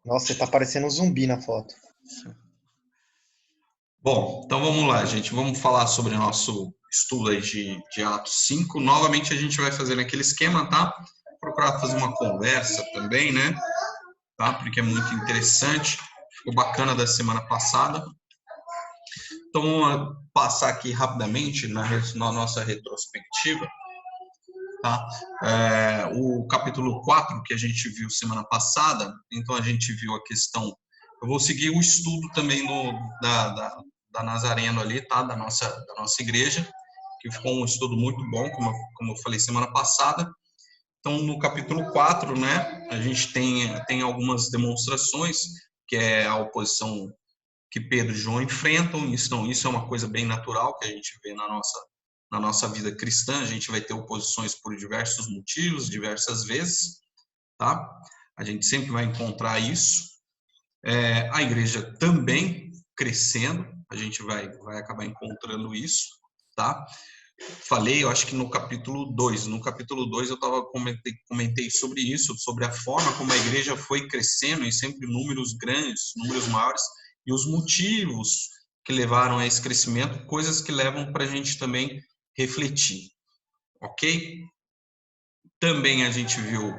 Nossa, você tá parecendo um zumbi na foto. Bom, então vamos lá, gente. Vamos falar sobre o nosso estudo aí de Atos 5. Novamente a gente vai fazer naquele esquema, tá? Procurar fazer uma conversa também, né? Tá? Porque é muito interessante. Ficou bacana da semana passada. Então vamos passar aqui rapidamente na nossa retrospectiva, tá? O capítulo 4 que a gente viu semana passada, então a gente viu a questão. Eu vou seguir o estudo também da Nazareno ali, tá? Da nossa igreja, que ficou um estudo muito bom, como eu falei semana passada. Então, no capítulo 4, né, a gente tem algumas demonstrações, que é a oposição que Pedro e João enfrentam. Isso é uma coisa bem natural que a gente vê na nossa vida cristã. A gente vai ter oposições por diversos motivos, diversas vezes, tá? A gente sempre vai encontrar isso. A igreja também crescendo, a gente vai acabar encontrando isso, tá? Falei, eu acho que no capítulo 2. No capítulo 2 eu comentei sobre isso, sobre a forma como a igreja foi crescendo e sempre números grandes, números maiores, e os motivos que levaram a esse crescimento, coisas que levam para a gente também refletir, ok? Também a gente viu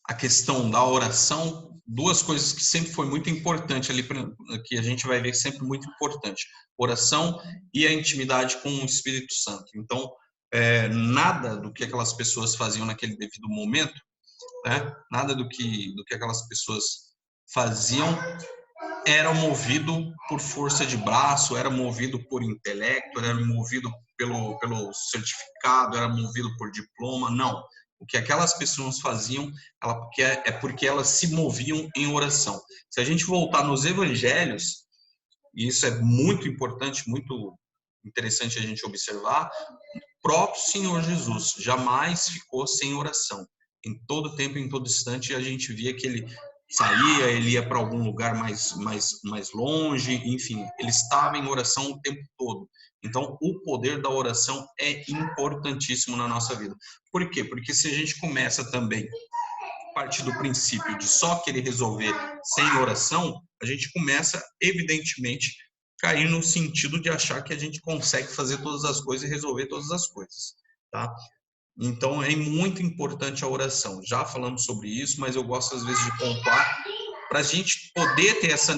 a questão da oração, duas coisas que sempre foi muito importante ali, que a gente vai ver sempre muito importante: oração e a intimidade com o Espírito Santo. Então, nada do que aquelas pessoas faziam naquele devido momento, né? Nada do que aquelas pessoas faziam era movido por força de braço, era movido por intelecto, era movido pelo certificado, era movido por diploma. Não. O que aquelas pessoas faziam porque elas se moviam em oração. Se a gente voltar nos evangelhos, e isso é muito importante, muito interessante a gente observar, o próprio Senhor Jesus jamais ficou sem oração. Em todo tempo, em todo instante, a gente via que ele saía, ele ia para algum lugar mais longe, enfim, ele estava em oração o tempo todo. Então, o poder da oração é importantíssimo na nossa vida. Por quê? Porque se a gente começa também a partir do princípio de só querer resolver sem oração, a gente começa, evidentemente, cair no sentido de achar que a gente consegue fazer todas as coisas e resolver todas as coisas, tá? Então, é muito importante a oração. Já falamos sobre isso, mas eu gosto às vezes de pontuar para a gente poder ter essa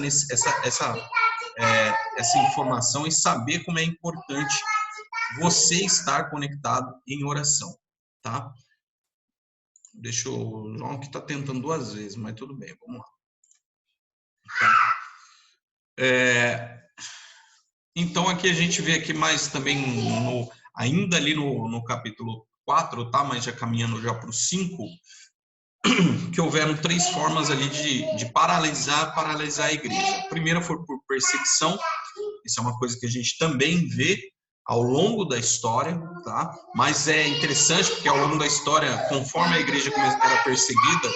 informação e saber como é importante você estar conectado em oração, tá? Deixa o João que está tentando duas vezes, mas tudo bem, vamos lá. Tá? Então, aqui a gente vê aqui mais também, ainda ali no capítulo 4, tá? Mas já caminhando já para o 5, que houveram três formas ali de paralisar a igreja. A primeira foi por perseguição. Isso é uma coisa que a gente também vê ao longo da história, tá? Mas é interessante porque ao longo da história, conforme a igreja era perseguida,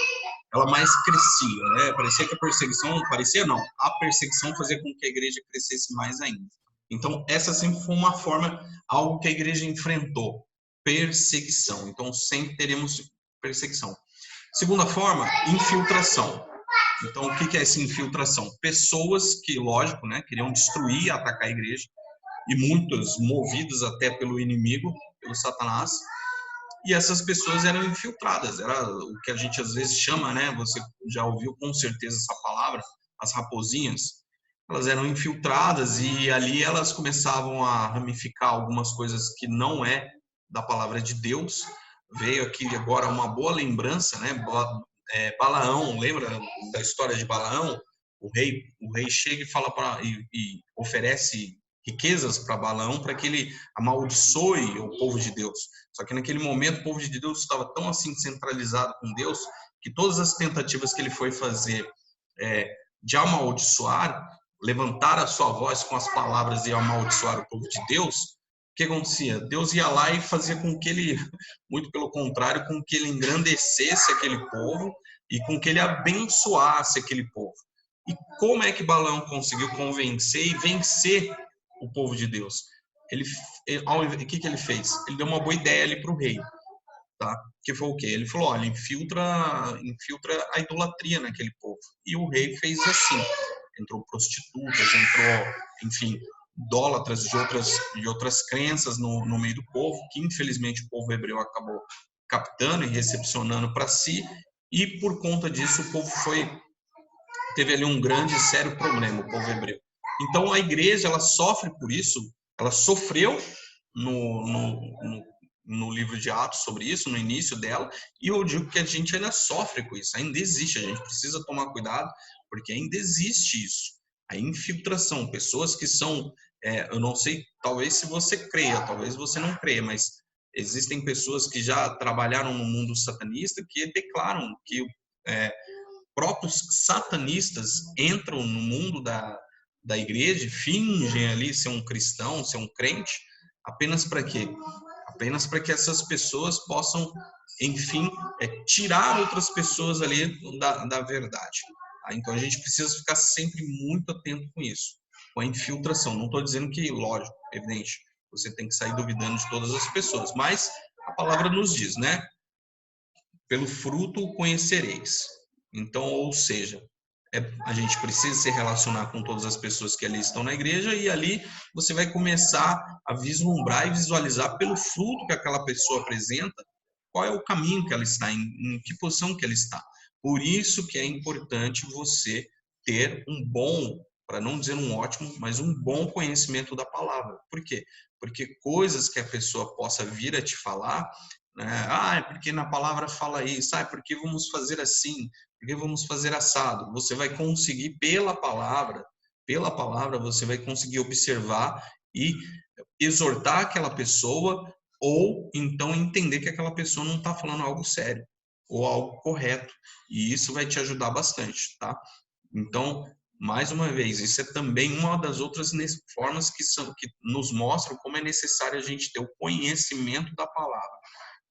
ela mais crescia, né? Parecia que a perseguição, parecia não, a perseguição fazia com que a igreja crescesse mais ainda. Então, essa sempre foi uma forma, algo que a igreja enfrentou, perseguição. Então, sempre teremos perseguição. Segunda forma, infiltração. Então, o que é essa infiltração? Pessoas que, lógico, né, queriam destruir, atacar a igreja, e muitas movidas até pelo inimigo, pelo Satanás, e essas pessoas eram infiltradas. Era o que a gente às vezes chama, né? Você já ouviu com certeza essa palavra, as raposinhas. Elas eram infiltradas e ali elas começavam a ramificar algumas coisas que não é da palavra de Deus. Veio aqui agora uma boa lembrança, né? Balaão, lembra da história de Balaão? O rei chega e fala e oferece riquezas para Balaão para que ele amaldiçoe o povo de Deus. Só que naquele momento o povo de Deus estava tão assim centralizado com Deus que todas as tentativas que ele foi fazer de amaldiçoar, levantar a sua voz com as palavras e amaldiçoar o povo de Deus, o que acontecia? Deus ia lá e fazia com que ele, muito pelo contrário, com que ele engrandecesse aquele povo e com que ele abençoasse aquele povo. E como é que Balaão conseguiu convencer e vencer o povo de Deus? O que ele fez? Ele deu uma boa ideia ali para o rei. tá? Que foi o quê? Ele falou, olha, infiltra a idolatria naquele povo. E o rei fez assim, entrou prostitutas, entrou, enfim, idólatras de outras crenças no meio do povo, que infelizmente o povo hebreu acabou captando e recepcionando para si, e por conta disso o povo teve ali um grande e sério problema, o povo hebreu. Então a igreja, ela sofre por isso, ela sofreu no livro de Atos sobre isso, no início dela, e eu digo que a gente ainda sofre com isso, ainda existe, a gente precisa tomar cuidado, porque ainda existe isso, a infiltração, pessoas que são, eu não sei, talvez se você creia, talvez você não creia, mas existem pessoas que já trabalharam no mundo satanista que declaram que próprios satanistas entram no mundo da igreja, fingem ali ser um cristão, ser um crente, apenas para quê? Apenas para que essas pessoas possam, enfim, tirar outras pessoas ali da verdade. Tá? Então a gente precisa ficar sempre muito atento com isso, com a infiltração. Não estou dizendo que, lógico, evidente, você tem que sair duvidando de todas as pessoas, mas a palavra nos diz, né? Pelo fruto o conhecereis. Então, ou seja, a gente precisa se relacionar com todas as pessoas que ali estão na igreja e ali você vai começar a vislumbrar e visualizar pelo fruto que aquela pessoa apresenta, qual é o caminho que ela está, em que posição que ela está. Por isso que é importante você ter um bom, para não dizer um ótimo, mas um bom conhecimento da palavra. Por quê? Porque coisas que a pessoa possa vir a te falar, né? É porque na palavra fala isso, porque vamos fazer assim, porque vamos fazer assado. Você vai conseguir pela palavra você vai conseguir observar e exortar aquela pessoa ou então entender que aquela pessoa não está falando algo sério ou algo correto. E isso vai te ajudar bastante, tá? Então, mais uma vez, isso é também uma das outras formas que nos mostram como é necessário a gente ter o conhecimento da palavra.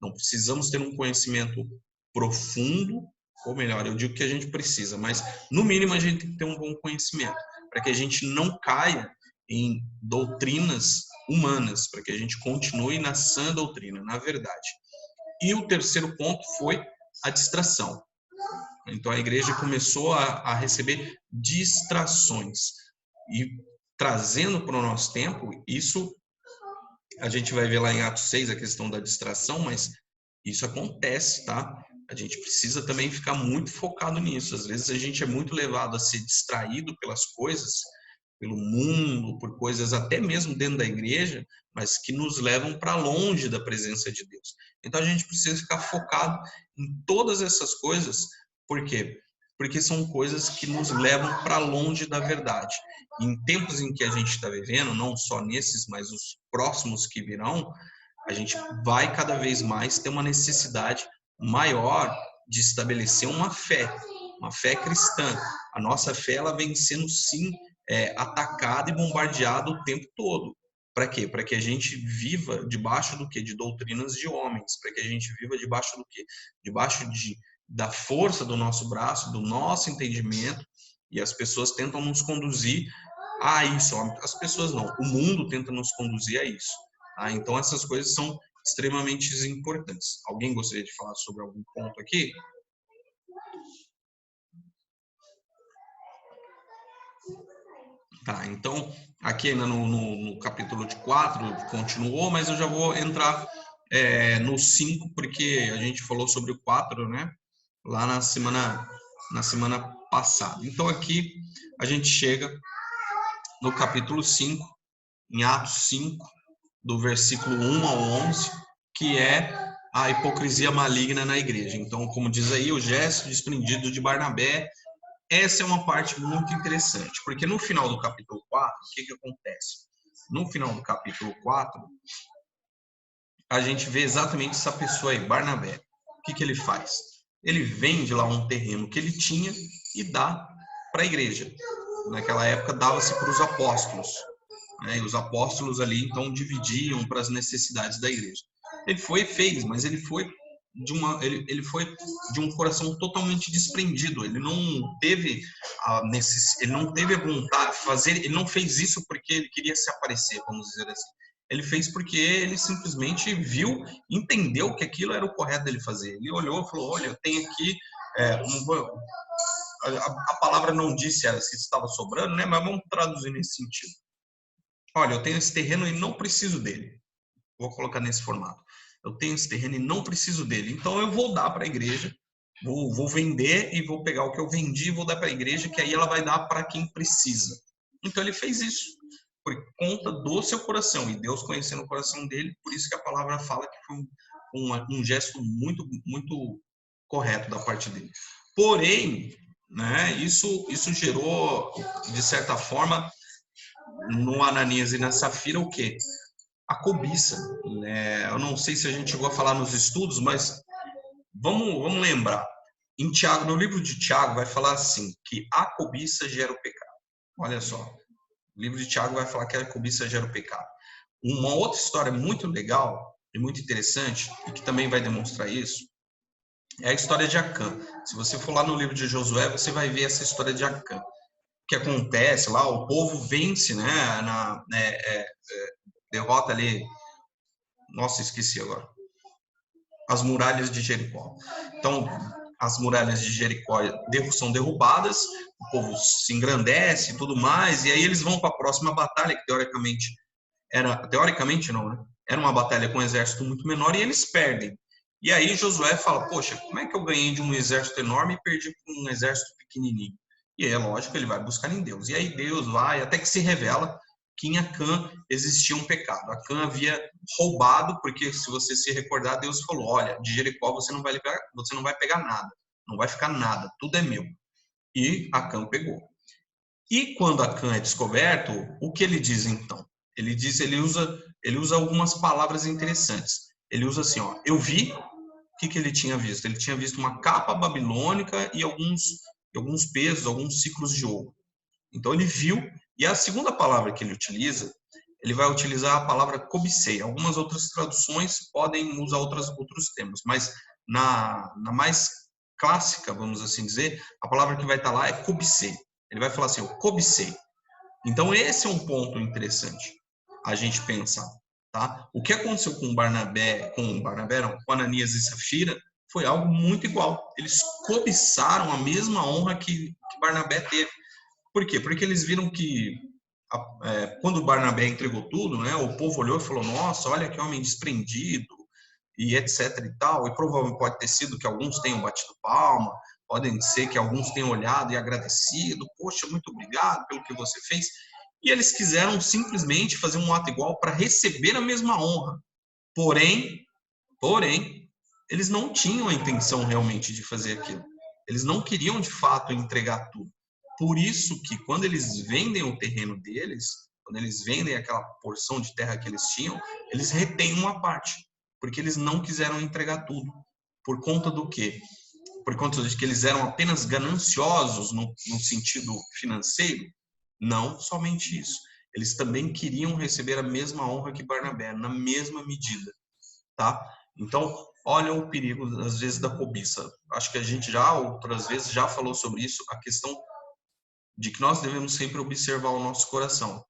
Não precisamos ter um conhecimento profundo, ou melhor, eu digo que a gente precisa, mas no mínimo a gente tem que ter um bom conhecimento, para que a gente não caia em doutrinas humanas, para que a gente continue na sã doutrina, na verdade. E o terceiro ponto foi a distração. Então a igreja começou a receber distrações. E trazendo para o nosso tempo, isso a gente vai ver lá em Atos 6 a questão da distração, mas isso acontece, tá? A gente precisa também ficar muito focado nisso. Às vezes a gente é muito levado a ser distraído pelas coisas, pelo mundo, por coisas até mesmo dentro da igreja, mas que nos levam para longe da presença de Deus. Então a gente precisa ficar focado em todas essas coisas, por quê? Porque são coisas que nos levam para longe da verdade. E em tempos em que a gente está vivendo, não só nesses, mas os próximos que virão, a gente vai cada vez mais ter uma necessidade maior de estabelecer uma fé cristã. A nossa fé ela vem sendo sim atacada e bombardeada o tempo todo. Para quê? Para que a gente viva debaixo do quê? De doutrinas de homens. Para que a gente viva debaixo do quê? Debaixo da força do nosso braço, do nosso entendimento. E as pessoas tentam nos conduzir a isso. As pessoas não, o mundo tenta nos conduzir a isso. Tá? Então essas coisas são extremamente importantes. Alguém gostaria de falar sobre algum ponto aqui? Tá, então aqui ainda no capítulo de 4 continuou, mas eu já vou entrar no 5, porque a gente falou sobre o 4, né? Lá na semana passada. Então aqui a gente chega no capítulo 5, em Atos 5, do versículo 1 ao 11, que é a hipocrisia maligna na igreja. Então, como diz aí, o gesto desprendido de Barnabé, essa é uma parte muito interessante, porque no final do capítulo 4, o que acontece? No final do capítulo 4, a gente vê exatamente essa pessoa aí, Barnabé. O que ele faz? Ele vende lá um terreno que ele tinha e dá para a igreja. Naquela época, dava-se para os apóstolos. Né? E os apóstolos ali, então, dividiam para as necessidades da igreja. Ele foi e fez, mas ele foi de um coração totalmente desprendido. Ele não teve ele não teve a vontade de fazer, ele não fez isso porque ele queria se aparecer, vamos dizer assim. Ele fez porque ele simplesmente viu, entendeu que aquilo era o correto dele fazer. Ele olhou e falou, olha, eu tenho aqui, a palavra não disse se estava sobrando, né? Mas vamos traduzir nesse sentido. Olha, eu tenho esse terreno e não preciso dele. Vou colocar nesse formato. Eu tenho esse terreno e não preciso dele. Então eu vou dar para a igreja, vou vender e vou pegar o que eu vendi e vou dar para a igreja, que aí ela vai dar para quem precisa. Então ele fez isso por conta do seu coração, e Deus conhecendo o coração dele, por isso que a palavra fala que foi um gesto muito, muito correto da parte dele. Porém, né, isso gerou, de certa forma, no Ananias e na Safira, o quê? A cobiça. Né? Eu não sei se a gente chegou a falar nos estudos, mas vamos lembrar. Em Tiago, no livro de Tiago, vai falar assim, que a cobiça gera o pecado. Olha só, o livro de Tiago vai falar que a cobiça gera o pecado. Uma outra história muito legal e muito interessante, e que também vai demonstrar isso, é a história de Acã. Se você for lá no livro de Josué, você vai ver essa história de Acã. O que acontece lá, o povo vence, né, derrota ali, nossa, esqueci agora, as muralhas de Jericó. Então, as muralhas de Jericó são derrubadas, o povo se engrandece e tudo mais, e aí eles vão para a próxima batalha, que teoricamente não, né? Era uma batalha com um exército muito menor, e eles perdem. E aí Josué fala, poxa, como é que eu ganhei de um exército enorme e perdi com um exército pequenininho? E aí é lógico, ele vai buscar em Deus. E aí Deus vai, até que se revela que em Acã existia um pecado. Acã havia roubado, porque se você se recordar, Deus falou, olha, de Jericó você não vai pegar nada, não vai ficar nada, tudo é meu. E Acã pegou. E quando Acã é descoberto, o que ele diz então? Ele usa algumas palavras interessantes. Ele usa assim, ó, eu vi, o que ele tinha visto? Ele tinha visto uma capa babilônica e alguns pesos, alguns ciclos de ouro. Então ele viu, e a segunda palavra que ele utiliza, ele vai utilizar a palavra cobicei. Algumas outras traduções podem usar outros termos, mas na mais clássica, vamos assim dizer, a palavra que vai estar lá é cobicei. Ele vai falar assim, eu cobicei. Então esse é um ponto interessante a gente pensar, tá? O que aconteceu com com Ananias e Safira, foi algo muito igual. Eles cobiçaram a mesma honra que Barnabé teve. Por quê? Porque eles viram que quando Barnabé entregou tudo, né, o povo olhou e falou, nossa, olha que homem desprendido, e etc e tal, e provavelmente pode ter sido que alguns tenham batido palma, podem ser que alguns tenham olhado e agradecido, poxa, muito obrigado pelo que você fez, e eles quiseram simplesmente fazer um ato igual para receber a mesma honra, porém, eles não tinham a intenção realmente de fazer aquilo, eles não queriam de fato entregar tudo, por isso que quando eles vendem o terreno deles, quando eles vendem aquela porção de terra que eles tinham, eles retêm uma parte, porque eles não quiseram entregar tudo. Por conta do quê? Por conta de que eles eram apenas gananciosos no sentido financeiro? Não somente isso. Eles também queriam receber a mesma honra que Barnabé, na mesma medida, tá? Então, olha o perigo, às vezes, da cobiça. Acho que a gente outras vezes, já falou sobre isso, a questão de que nós devemos sempre observar o nosso coração.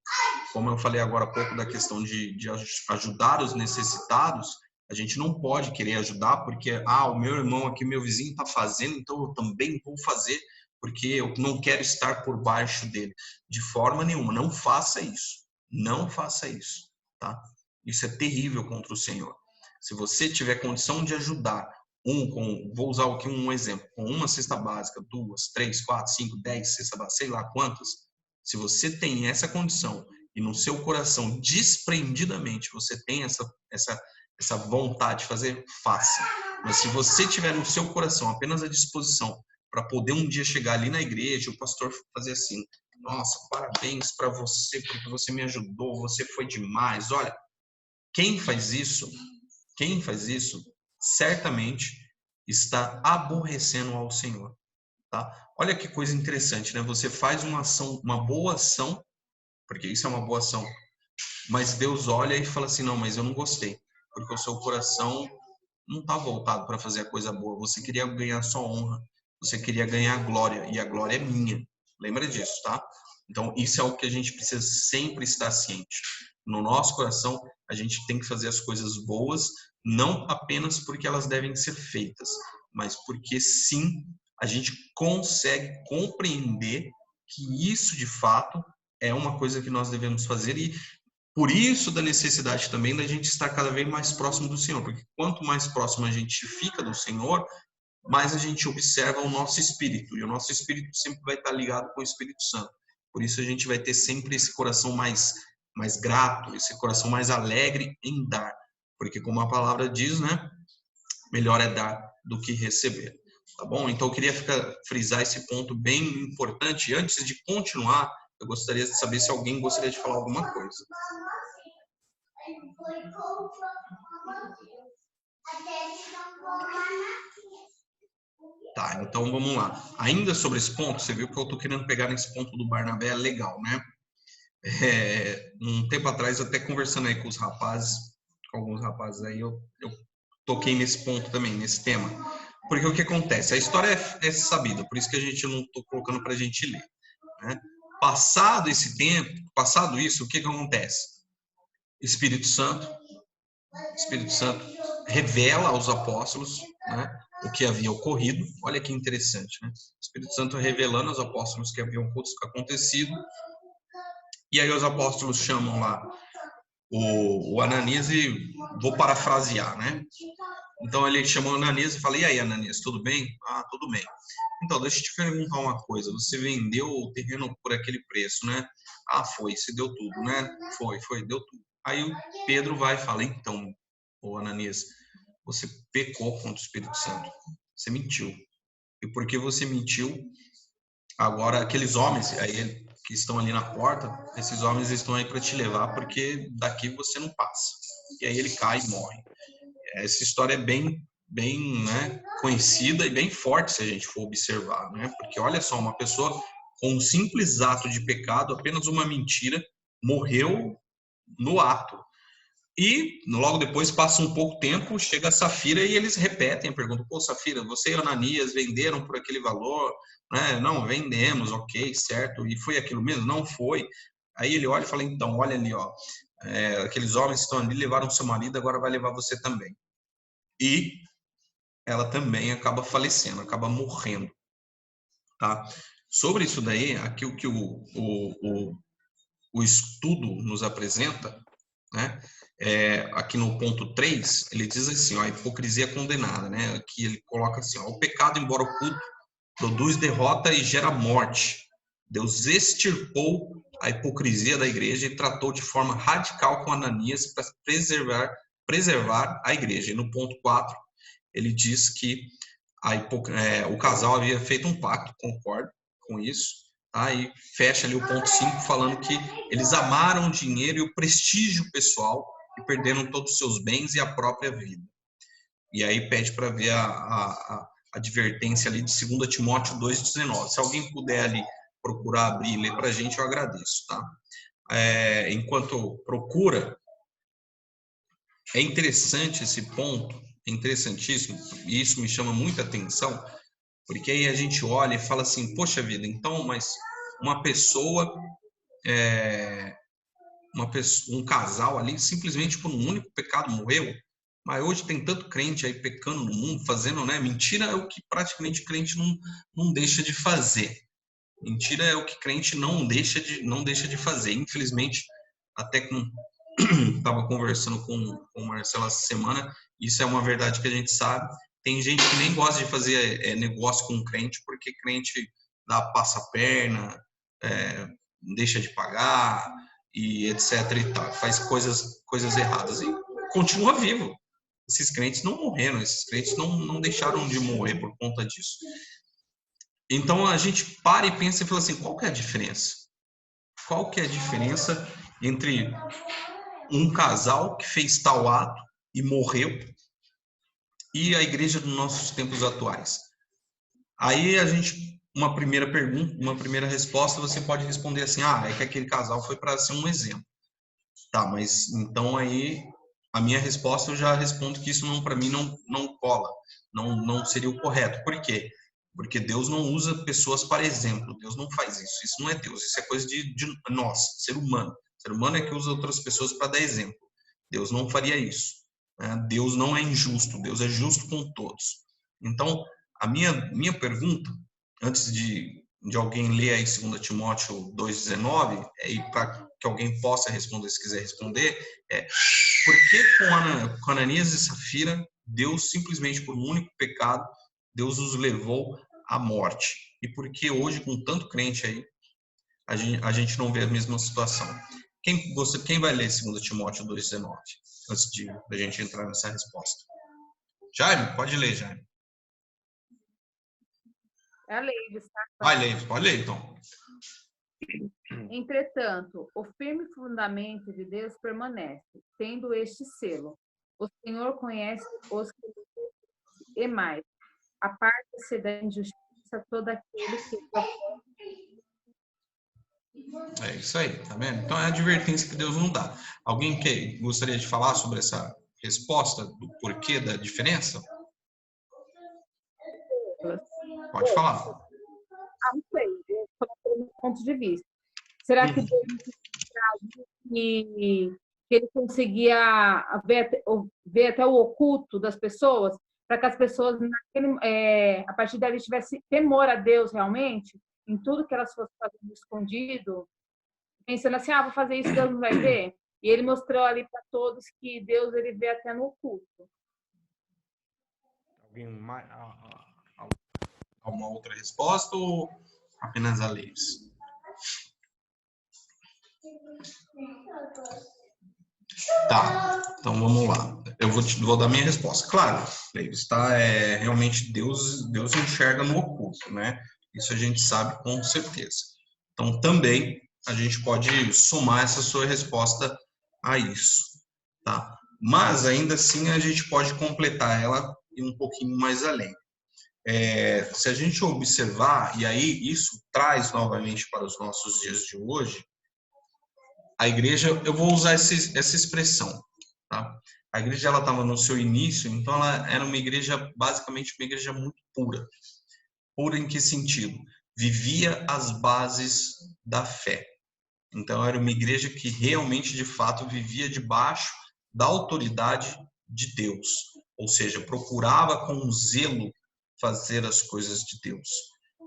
Como eu falei agora há pouco da questão de ajudar os necessitados, a gente não pode querer ajudar porque, o meu irmão aqui, meu vizinho está fazendo, então eu também vou fazer, porque eu não quero estar por baixo dele. De forma nenhuma, não faça isso. Não faça isso, tá? Isso é terrível contra o Senhor. Se você tiver condição de ajudar, vou usar aqui um exemplo, com uma cesta básica, 2, 3, 4, 5, 10 cestas básicas, sei lá quantas, se você tem essa condição e no seu coração, desprendidamente, você tem essa vontade de fazer, faça. Mas se você tiver no seu coração apenas a disposição para poder um dia chegar ali na igreja, o pastor fazer assim, nossa, parabéns para você, porque você me ajudou, você foi demais. Olha, quem faz isso, certamente está aborrecendo ao Senhor, tá? Olha que coisa interessante, né? Você faz uma ação, uma boa ação, porque isso é uma boa ação, mas Deus olha e fala assim, não, mas eu não gostei, porque o seu coração não está voltado para fazer a coisa boa. Você queria ganhar só honra, você queria ganhar glória, e a glória é minha. Lembra disso, tá? Então, isso é o que a gente precisa sempre estar ciente. No nosso coração, A gente tem que fazer as coisas boas, não apenas porque elas devem ser feitas, mas porque sim, a gente consegue compreender que isso de fato é uma coisa que nós devemos fazer e por isso da necessidade também da gente estar cada vez mais próximo do Senhor, porque quanto mais próximo a gente fica do Senhor, mais a gente observa o nosso espírito, e o nosso espírito sempre vai estar ligado com o Espírito Santo. Por isso a gente vai ter sempre esse coração mais grato, esse coração mais alegre em dar, porque como a palavra diz, né, melhor é dar do que receber. Tá bom? Então eu queria frisar esse ponto bem importante. Antes de continuar, eu gostaria de saber se alguém gostaria de falar alguma coisa. Tá, então vamos lá. Ainda sobre esse ponto, você viu que eu estou querendo pegar nesse ponto do Barnabé, é legal, né? Um tempo atrás, até conversando aí com os rapazes, com alguns rapazes aí, eu toquei nesse ponto também, nesse tema. Porque o que acontece? A história é sabida, por isso que a gente não estou colocando para a gente ler. Né? Passado esse tempo, passado isso, o que acontece? Espírito Santo revela aos apóstolos, né, o que havia ocorrido. Olha que interessante, né? O Espírito Santo revelando aos apóstolos o que havia acontecido. E aí os apóstolos chamam lá o Ananias e vou parafrasear, né? Então ele chamou o Ananias e fala: e aí, Ananias, tudo bem? Ah, tudo bem. Então, deixa eu te perguntar uma coisa. Você vendeu o terreno por aquele preço, né? Ah, foi, você deu tudo, né? Foi, deu tudo. Aí o Pedro vai e fala: então, ô Ananias, você pecou contra o Espírito Santo. Você mentiu. E porque você mentiu, agora aqueles homens aí que estão ali na porta, esses homens estão aí para te levar, porque daqui você não passa. E aí ele cai e morre. Essa história é bem, né, conhecida e bem forte se a gente for observar, né? Porque olha só, uma pessoa com um simples ato de pecado, apenas uma mentira, morreu no ato. E logo depois passa um pouco tempo, chega a Safira e eles repetem a pergunta: pô, Safira, você e Ananias venderam por aquele valor? Né? Não, vendemos, ok, certo. E foi aquilo mesmo? Não foi. Aí ele olha e fala: então, olha ali, ó, aqueles homens que estão ali levaram seu marido, agora vai levar você também. E ela também acaba falecendo, acaba morrendo, tá? Sobre isso daí, aqui o que o estudo nos apresenta, né? Aqui no ponto 3, ele diz assim, ó, a hipocrisia condenada, né? Aqui ele coloca assim, ó, o pecado, embora oculto, produz derrota e gera morte. Deus extirpou a hipocrisia da igreja e tratou de forma radical com Ananias para preservar a igreja. E no ponto 4, ele diz que o casal havia feito um pacto, concordo com isso, tá? E fecha ali o ponto 5 falando que eles amaram o dinheiro e o prestígio pessoal e perderam todos os seus bens e a própria vida. E aí pede para ver a advertência ali de 2 Timóteo 2,19. Se alguém puder ali procurar abrir e ler para a gente, eu agradeço, tá? Enquanto procura, é interessante esse ponto, é interessantíssimo, e isso me chama muita atenção, porque aí a gente olha e fala assim, poxa vida, então, mas uma pessoa, um casal ali, simplesmente por um único pecado morreu, mas hoje tem tanto crente aí pecando no mundo, fazendo, né? Mentira é o que praticamente crente não deixa de fazer. Mentira é o que crente não deixa de fazer. Infelizmente, até com estava conversando com o Marcelo essa semana, isso é uma verdade que a gente sabe. Tem gente que nem gosta de fazer negócio com crente, porque crente dá passa-perna, deixa de pagar, e etc. e tal, faz coisas erradas e continua vivo. Esses crentes não morreram, esses crentes não deixaram de morrer por conta disso. Então a gente para e pensa e fala assim, qual que é a diferença? Qual que é a diferença entre um casal que fez tal ato e morreu e a igreja dos nossos tempos atuais? Aí a gente, uma primeira pergunta, uma primeira resposta, você pode responder assim, é que aquele casal foi para ser um exemplo. Tá, mas então aí a minha resposta eu já respondo que isso não, para mim não cola, não seria o correto. Por quê? Porque Deus não usa pessoas para exemplo, Deus não faz isso, isso não é Deus, isso é coisa de nós, ser humano. Ser humano é que usa outras pessoas para dar exemplo. Deus não faria isso, né? Deus não é injusto, Deus é justo com todos. Então, a minha pergunta, antes de alguém ler aí 2 Timóteo 2,19, e para que alguém possa responder, se quiser responder, é por que com Ananias e Safira, Deus simplesmente por um único pecado, Deus os levou à morte? E por que hoje, com tanto crente aí, a gente não vê a mesma situação? Quem vai ler 2 Timóteo 2,19, antes da gente entrar nessa resposta? Jaime, pode ler, Jaime. É a Leives, tá? Vai, Leives, pode ler, então. Entretanto, o firme fundamento de Deus permanece, tendo este selo. O Senhor conhece os que e mais. Aparta-se da injustiça todo aquele que É isso aí, tá vendo? Então é a advertência que Deus não dá. Alguém que gostaria de falar sobre essa resposta do porquê da diferença? Pode falar. não sei, eu coloquei meu ponto de vista. Será que ele conseguia ver até o oculto das pessoas, para que as pessoas, a partir dali, tivessem temor a Deus realmente, em tudo que elas fossem fazendo escondido, pensando assim, vou fazer isso, Deus não vai ver? E ele mostrou ali para todos que Deus ele vê até no oculto. Alguém mais? Alguma outra resposta ou apenas a Leives? Tá, então vamos lá. Eu vou dar minha resposta. Claro, Leives, tá? Realmente Deus enxerga no oculto, né? Isso a gente sabe com certeza. Então também a gente pode somar essa sua resposta a isso, tá? Mas ainda assim a gente pode completar ela e um pouquinho mais além. Se a gente observar, e aí isso traz novamente para os nossos dias de hoje, a igreja, eu vou usar essa expressão, tá? A igreja ela estava no seu início, então ela era uma igreja, basicamente uma igreja muito pura. Pura em que sentido? Vivia as bases da fé. Então era uma igreja que realmente, de fato, vivia debaixo da autoridade de Deus. Ou seja, procurava com zelo fazer as coisas de Deus.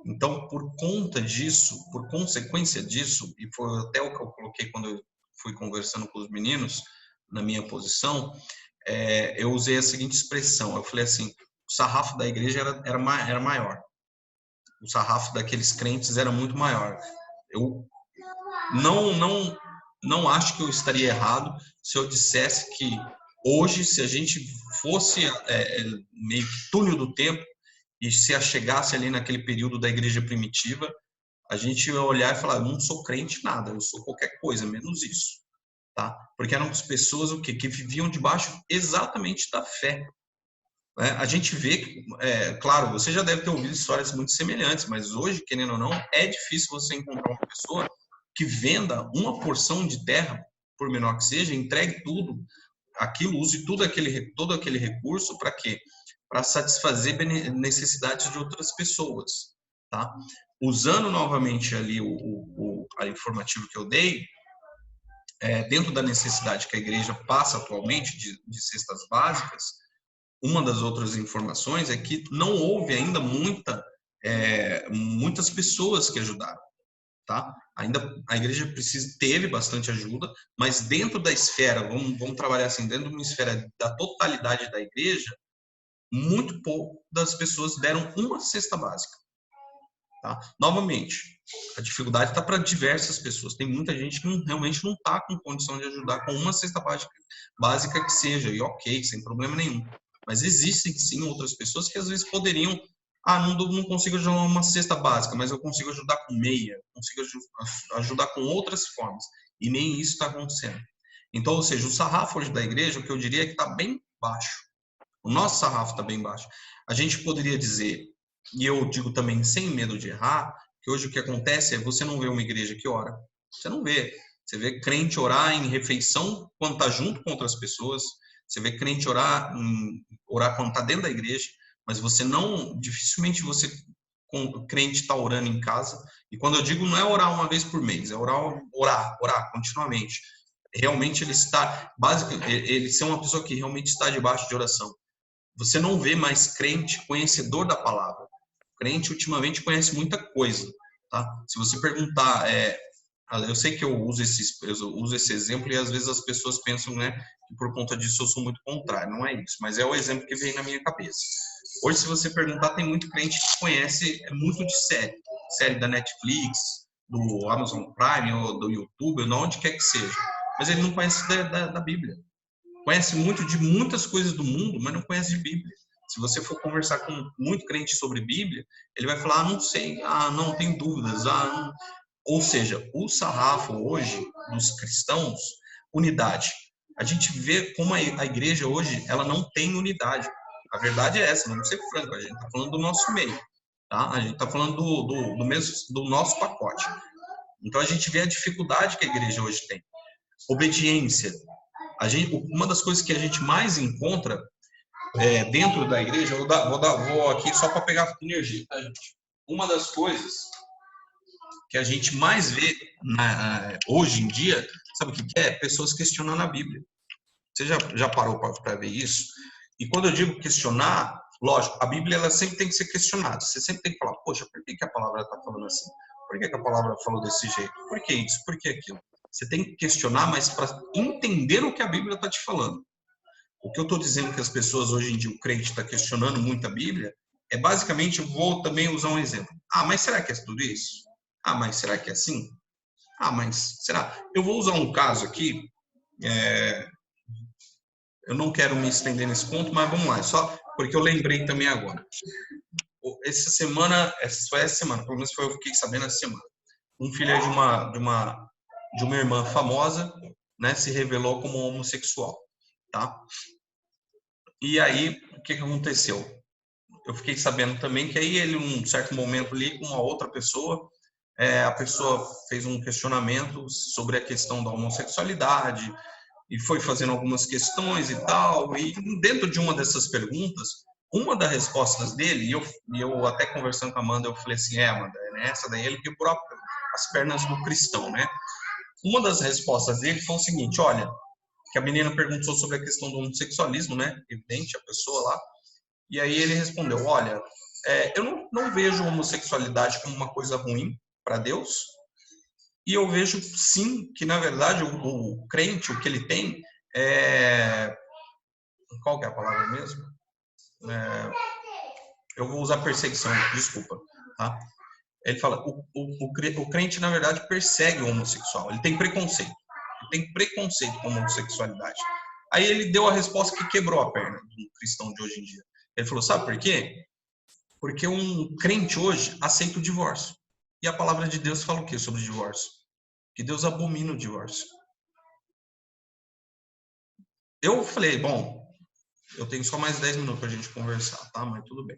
Então, por conta disso, por consequência disso, e foi até o que eu coloquei quando eu fui conversando com os meninos, na minha posição, eu usei a seguinte expressão, eu falei assim, o sarrafo da igreja era maior, o sarrafo daqueles crentes era muito maior. Eu não acho que eu estaria errado se eu dissesse que hoje, se a gente fosse meio que túnel do tempo, e se achegasse ali naquele período da igreja primitiva, a gente ia olhar e falar, não sou crente nada, eu sou qualquer coisa, menos isso. Tá? Porque eram as pessoas o quê? Que viviam debaixo exatamente da fé. A gente vê, claro, você já deve ter ouvido histórias muito semelhantes, mas hoje, querendo ou não, é difícil você encontrar uma pessoa que venda uma porção de terra, por menor que seja, entregue tudo, aquilo, use todo aquele recurso para quê? Para satisfazer necessidades de outras pessoas, tá? Usando novamente ali a informativo que eu dei, dentro da necessidade que a igreja passa atualmente de cestas básicas, uma das outras informações é que não houve ainda muitas pessoas que ajudaram, tá? Ainda a igreja teve bastante ajuda, mas dentro da esfera, vamos trabalhar assim, dentro de uma esfera da totalidade da igreja, muito pouco das pessoas deram uma cesta básica. Tá? Novamente, a dificuldade está para diversas pessoas. Tem muita gente que realmente não está com condição de ajudar com uma cesta básica que seja, e ok, sem problema nenhum. Mas existem sim outras pessoas que às vezes poderiam, não consigo ajudar uma cesta básica, mas eu consigo ajudar com meia, consigo ajudar com outras formas. E nem isso está acontecendo. Então, ou seja, o sarrafo hoje da igreja, o que eu diria é que está bem baixo. O nosso sarrafo está bem baixo. A gente poderia dizer, e eu digo também sem medo de errar, que hoje o que acontece é você não vê uma igreja que ora. Você não vê. Você vê crente orar em refeição quando está junto com outras pessoas. Você vê crente orar quando está dentro da igreja. Mas dificilmente crente está orando em casa. E quando eu digo não é orar uma vez por mês, é orar continuamente. realmente ele está, ele ser uma pessoa que realmente está debaixo de oração. Você não vê mais crente conhecedor da palavra. O crente ultimamente conhece muita coisa, tá? Se você perguntar, eu sei que eu uso esse exemplo e às vezes as pessoas pensam, né, que por conta disso eu sou muito contrário. Não é isso, mas é o exemplo que vem na minha cabeça. Hoje, se você perguntar, tem muito crente que conhece muito de série da Netflix, do Amazon Prime, ou do YouTube, ou de onde quer que seja. Mas ele não conhece da Bíblia. Conhece muito de muitas coisas do mundo, mas não conhece de Bíblia. Se você for conversar com muito crente sobre Bíblia, ele vai falar, não sei, não tenho dúvidas, não. Ou seja, o sarrafo hoje dos cristãos, unidade. A gente vê como a igreja hoje, ela não tem unidade. A verdade é essa, vamos ser franco, a gente está falando do nosso meio, tá? A gente está falando do nosso pacote. Então a gente vê a dificuldade que a igreja hoje tem. Obediência. Uma das coisas que a gente mais encontra dentro da igreja, vou aqui só para pegar energia, tá, gente? Uma das coisas que a gente mais vê hoje em dia, sabe o que é? Pessoas questionando a Bíblia. Você já parou para ver isso? E quando eu digo questionar, lógico, a Bíblia ela sempre tem que ser questionada. Você sempre tem que falar, poxa, por que a palavra está falando assim? Por que a palavra falou desse jeito? Por que isso? Por que aquilo? Você tem que questionar, mas para entender o que a Bíblia está te falando. O que eu estou dizendo que as pessoas hoje em dia, o crente está questionando muito a Bíblia, é basicamente, eu vou também usar um exemplo. Mas será que é tudo isso? Mas será que é assim? Mas será? Eu vou usar um caso aqui, eu não quero me estender nesse ponto, mas vamos lá, só porque eu lembrei também agora. Essa semana, pelo menos eu fiquei sabendo essa semana, um filho de uma irmã famosa, né, se revelou como homossexual, tá? E aí, o que aconteceu? Eu fiquei sabendo também que aí ele, num certo momento ali, com uma outra pessoa, a pessoa fez um questionamento sobre a questão da homossexualidade e foi fazendo algumas questões e tal. E dentro de uma dessas perguntas, uma das respostas dele, e eu até conversando com a Amanda, eu falei assim, Amanda, essa daí ele quebrou as pernas do cristão, né? Uma das respostas dele foi o seguinte, olha, que a menina perguntou sobre a questão do homossexualismo, né? Evidente, a pessoa lá. E aí ele respondeu, olha, eu não vejo a homossexualidade como uma coisa ruim para Deus, e eu vejo sim que, na verdade, o crente, o que ele tem qual que é a palavra mesmo? Eu vou usar perseguição, desculpa, tá? Ele fala, o crente, na verdade, persegue o homossexual, ele tem preconceito. Ele tem preconceito com a homossexualidade. Aí ele deu a resposta que quebrou a perna do cristão de hoje em dia. Ele falou, sabe por quê? Porque um crente hoje aceita o divórcio. E a palavra de Deus fala o quê sobre o divórcio? Que Deus abomina o divórcio. Eu falei, bom, eu tenho só mais 10 minutos para a gente conversar, tá? Mas tudo bem.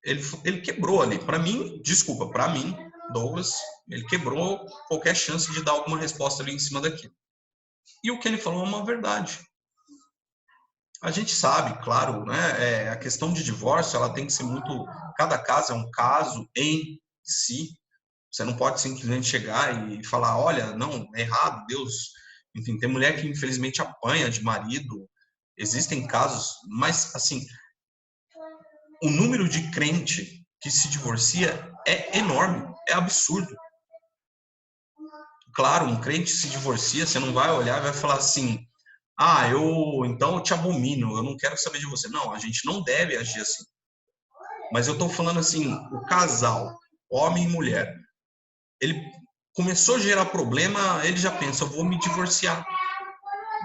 Ele quebrou ali. Para mim, Douglas, ele quebrou qualquer chance de dar alguma resposta ali em cima daquilo. E o que ele falou é uma verdade. A gente sabe, claro, né? A questão de divórcio, ela tem que ser muito... Cada caso é um caso em si. Você não pode simplesmente chegar e falar, olha, não, é errado, Deus... Enfim, tem mulher que infelizmente apanha de marido. Existem casos, mas, assim, o número de crente que se divorcia é enorme, é absurdo. Claro, um crente se divorcia, você não vai olhar e vai falar assim, então eu te abomino, eu não quero saber de você. Não, a gente não deve agir assim. Mas eu estou falando assim, o casal, homem e mulher, ele começou a gerar problema, ele já pensa, eu vou me divorciar.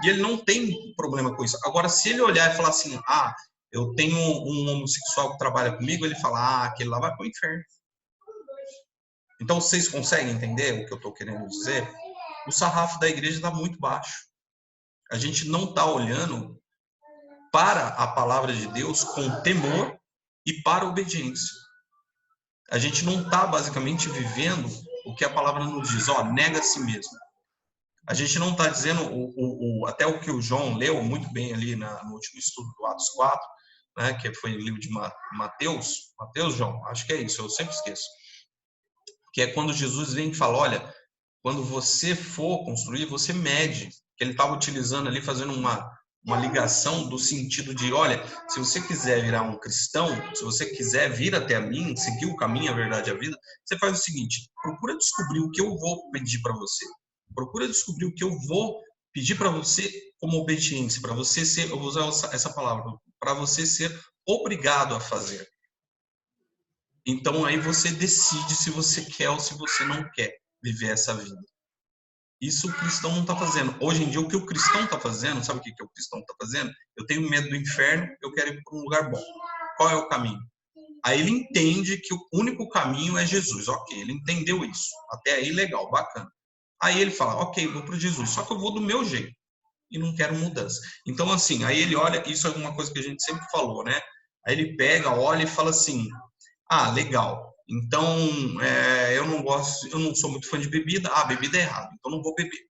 E ele não tem problema com isso. Agora, se ele olhar e falar assim, eu tenho um homossexual que trabalha comigo, ele fala, aquele lá vai para o inferno. Então, vocês conseguem entender o que eu estou querendo dizer? O sarrafo da igreja está muito baixo. A gente não está olhando para a palavra de Deus com temor e para obediência. A gente não está, basicamente, vivendo o que a palavra nos diz, nega a si mesmo. A gente não está dizendo, até o que o João leu muito bem ali no último estudo do Atos 4, né, que foi o livro de Mateus, João, acho que é isso, eu sempre esqueço. Que é quando Jesus vem e fala, olha, quando você for construir, você mede. Que ele estava utilizando ali, fazendo uma ligação do sentido de, olha, se você quiser virar um cristão, se você quiser vir até a mim, seguir o caminho, a verdade e a vida, você faz o seguinte, procura descobrir o que eu vou pedir para você. Procura descobrir o que eu vou pedir para você como obediência, para você ser, eu vou usar essa palavra, para você ser obrigado a fazer. Então aí você decide se você quer ou se você não quer viver essa vida. Isso o cristão não está fazendo. Hoje em dia, o que o cristão está fazendo, sabe o que o cristão está fazendo? Eu tenho medo do inferno, eu quero ir para um lugar bom. Qual é o caminho? Aí ele entende que o único caminho é Jesus. Ok, ele entendeu isso. Até aí, legal, bacana. Aí ele fala, ok, vou para Jesus, só que eu vou do meu jeito. E não quero mudança. Então, assim, aí ele olha, isso é uma coisa que a gente sempre falou, né? Aí ele pega, olha e fala assim, ah, legal. Então, eu não gosto, eu não sou muito fã de bebida. Ah, bebida é errado, então não vou beber.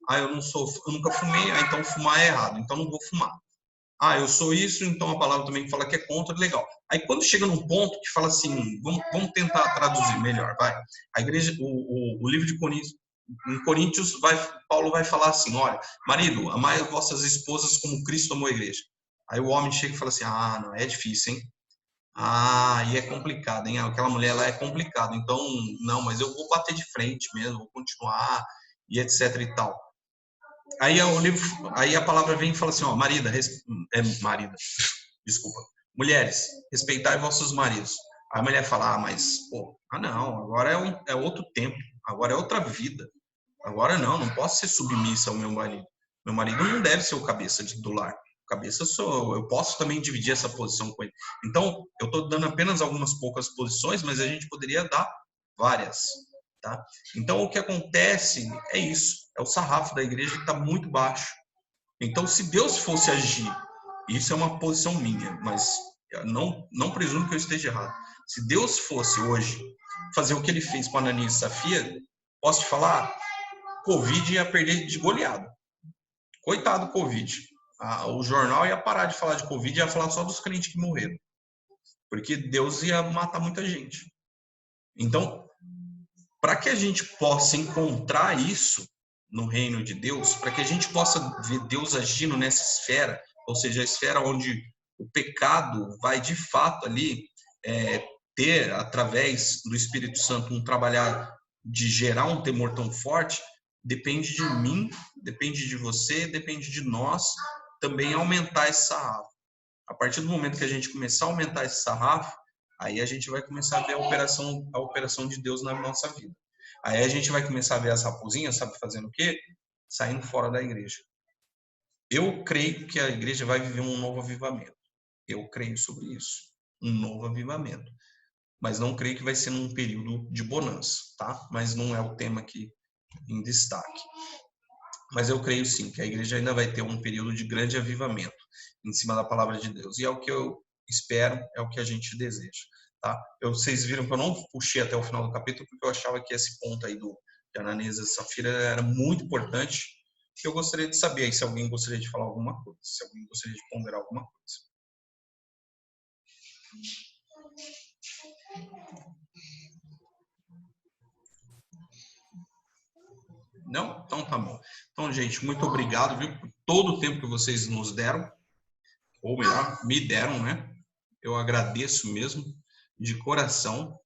Ah, eu nunca fumei, então fumar é errado, então não vou fumar. Ah, eu sou isso, então a palavra também fala que é contra, legal. Aí quando chega num ponto que fala assim, vamos tentar traduzir melhor, vai. A igreja, o livro de Coríntios, em Coríntios, Paulo vai falar assim, olha, marido, amai vossas esposas como Cristo amou a igreja. Aí o homem chega e fala assim, ah, não, é difícil, hein? Ah, e é complicado, hein? Aquela mulher lá é complicada. Então, não, mas eu vou bater de frente mesmo, vou continuar e etc e tal. Aí a palavra vem e fala assim, ó, marida, desculpa. Mulheres, respeitai vossos maridos. Aí a mulher fala, mas, pô, não, agora é outro tempo, agora é outra vida. Agora não posso ser submissa ao meu marido. Meu marido não deve ser o cabeça do lar. Cabeça sou eu posso também dividir essa posição com ele. Então, eu estou dando apenas algumas poucas posições, mas a gente poderia dar várias, tá? Então, o que acontece é isso, é o sarrafo da igreja que está muito baixo. Então, se Deus fosse agir, isso é uma posição minha, mas não presumo que eu esteja errado. Se Deus fosse hoje fazer o que ele fez com Ananias e Safira, posso te falar, Covid ia perder de goleada. Coitado do Covid. O jornal ia parar de falar de Covid e ia falar só dos crentes que morreram. Porque Deus ia matar muita gente. Então, para que a gente possa encontrar isso no reino de Deus, para que a gente possa ver Deus agindo nessa esfera, ou seja, a esfera onde o pecado vai de fato ali ter, através do Espírito Santo, um trabalhar de gerar um temor tão forte, depende de mim, depende de você, depende de nós também aumentar esse sarrafo. A partir do momento que a gente começar a aumentar esse sarrafo, aí a gente vai começar a ver a operação de Deus na nossa vida. Aí a gente vai começar a ver as raposinhas, sabe, fazendo o quê? Saindo fora da igreja. Eu creio que a igreja vai viver um novo avivamento. Eu creio sobre isso. Um novo avivamento. Mas não creio que vai ser num período de bonança, tá? Mas não é o tema aqui em destaque. Mas eu creio sim, que a igreja ainda vai ter um período de grande avivamento em cima da palavra de Deus. E é o que eu espero, é o que a gente deseja, tá? Vocês viram que eu não puxei até o final do capítulo, porque eu achava que esse ponto aí de Ananias e Safira era muito importante, que eu gostaria de saber aí se alguém gostaria de falar alguma coisa, se alguém gostaria de ponderar alguma coisa. Não? Então tá bom. Então, gente, muito obrigado, viu, por todo o tempo que vocês nos deram, ou melhor, me deram, né? Eu agradeço mesmo, de coração.